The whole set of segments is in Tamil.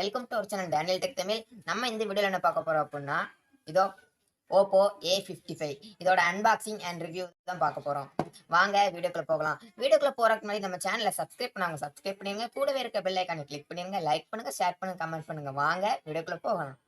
Welcome to our channel Daniel Tech Tamil. நம்ம இந்த வீடியோவில் என்ன பார்க்க போறோம் அப்படின்னா, இதோ Oppo A55 இதோட அன்பாக்சிங் அண்ட் ரிவ்யூ தான் பார்க்க போறோம். வாங்க வீடியோக்குள்ள போகலாம். வீடியோக்குள்ள போறதுக்கு முன்னாடி நம்ம சேனலை சப்ஸ்கிரைப் பண்ணிடுங்க. கூடவே இருக்க பெல் ஐகானை கிளிக் பண்ணிடுங்க. லைக் பண்ணுங்க, ஷேர் பண்ணுங்க, கமெண்ட் பண்ணுங்க. வாங்க வீடியோக்குள்ள போகலாம்.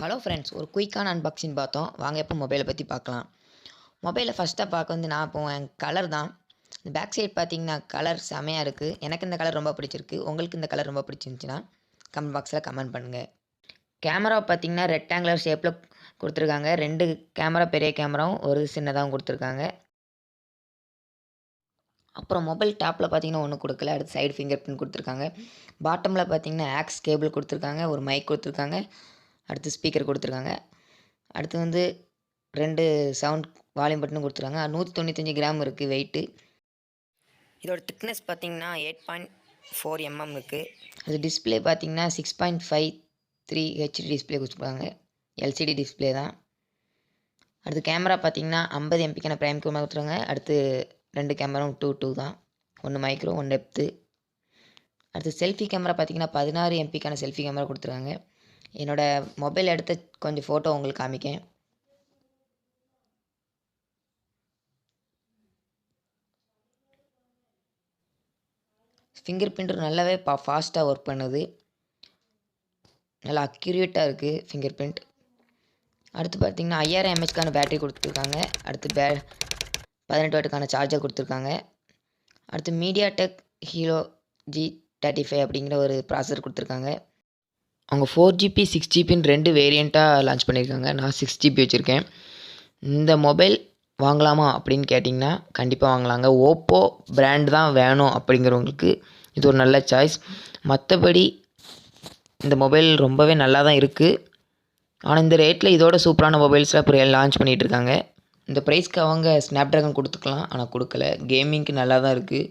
ஹலோ ஃப்ரெண்ட்ஸ், ஒரு குயிக்கான அன்பாக்சிங் பார்த்தோம். வாங்க இப்போ மொபைலை பற்றி பார்க்கலாம். மொபைலை ஃபஸ்ட்டாக பார்க்க நான் இப்போ என் கலர் தான். இந்த பேக் சைட் பார்த்தீங்கன்னா கலர் செமையாக இருக்குது. எனக்கு இந்த கலர் ரொம்ப பிடிச்சிருக்கு. உங்களுக்கு இந்த கலர் ரொம்ப பிடிச்சிருந்துச்சின்னா கமெண்ட் பாக்ஸில் கமெண்ட் பண்ணுங்கள். கேமரா பார்த்தீங்கன்னா ரெக்டாங்குலர் ஷேப்பில் கொடுத்துருக்காங்க. 2 கேமரா, பெரிய கேமராவும் ஒரு சின்னதாகவும் கொடுத்துருக்காங்க. அப்புறம் மொபைல் டாப்பில் பார்த்தீங்கன்னா ஒன்றும் கொடுக்கல. அடுத்து சைடு ஃபிங்கர் பிரிண்ட் கொடுத்துருக்காங்க. பாட்டமில் பார்த்தீங்கன்னா ஆக்ஸ் கேபிள் கொடுத்துருக்காங்க. ஒரு மைக் கொடுத்துருக்காங்க. அடுத்து ஸ்பீக்கர் கொடுத்துருக்காங்க. அடுத்து 2 சவுண்ட் வால்யூம் பட்டனும் கொடுத்துருக்காங்க. 195 கிராம் இருக்குது வெயிட்டு. இதோட திக்னஸ் பார்த்தீங்கன்னா 8.4 mm இருக்குது. அது டிஸ்பிளே பார்த்தீங்கன்னா 6.53 HD டிஸ்பிளே கொடுத்துருக்காங்க. LCD டிஸ்பிளே தான். அடுத்து கேமரா பார்த்தீங்கன்னா 50 MP ப்ரைம் கேமரா கொடுத்துருக்காங்க. அடுத்து 2 கேமராவும் 2 தான். 1 மைக்ரோ, 1 டெப்த்து. அடுத்து செல்ஃபி கேமரா பார்த்தீங்கன்னா 16 MP செல்ஃபி கேமரா கொடுத்துருக்காங்க. என்னோடய மொபைல் எடுத்த கொஞ்சம் ஃபோட்டோ உங்களுக்கு காமிக்கேன். ஃபிங்கர் பிரிண்ட் நல்லாவே ஃபாஸ்ட்டாக ஒர்க் பண்ணுது. நல்லா அக்யூரேட்டாக இருக்குது ஃபிங்கர் பிரிண்ட். அடுத்து பார்த்திங்கன்னா 5000 mAh பேட்டரி கொடுத்துருக்காங்க. அடுத்து 18 வாட்டுக்கான சார்ஜர் கொடுத்துருக்காங்க. அடுத்து MediaTek Helio G35 அப்படிங்கிற ஒரு ப்ராசஸர் கொடுத்துருக்காங்க. அவங்க 4GB 6GBன்னு 2 வேரியண்ட்டாக லான்ச் பண்ணியிருக்காங்க. நான் 6GB வச்சுருக்கேன். இந்த மொபைல் வாங்கலாமா அப்படின்னு கேட்டிங்கன்னா கண்டிப்பாக வாங்கலாங்க. ஓப்போ பிராண்ட் தான் வேணும் அப்படிங்கிறவங்களுக்கு இது ஒரு நல்ல சாய்ஸ். மற்றபடி இந்த மொபைல் ரொம்பவே நல்லா தான் இருக்குது. ஆனால் இந்த ரேட்டில் இதோட சூப்பரான மொபைல்ஸ்லாம் இப்போ லான்ச் பண்ணிகிட்ருக்காங்க. இந்த ப்ரைஸ்க்கு அவங்க ஸ்னாப்ட்ராகன் கொடுத்துக்கலாம், ஆனால் கொடுக்கல. கேமிங்க்கு நல்லா தான் இருக்குது.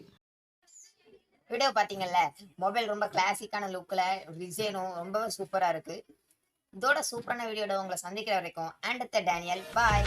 வீடியோ பார்த்தீங்கல்ல, மொபைல் ரொம்ப கிளாசிக்கான லுக்கில், டிசைனும் ரொம்ப சூப்பராக இருக்குது. இதோட சூப்பரான வீடியோட உங்களை சந்திக்கிற வரைக்கும் அண்ட் டேனியல் பாய்.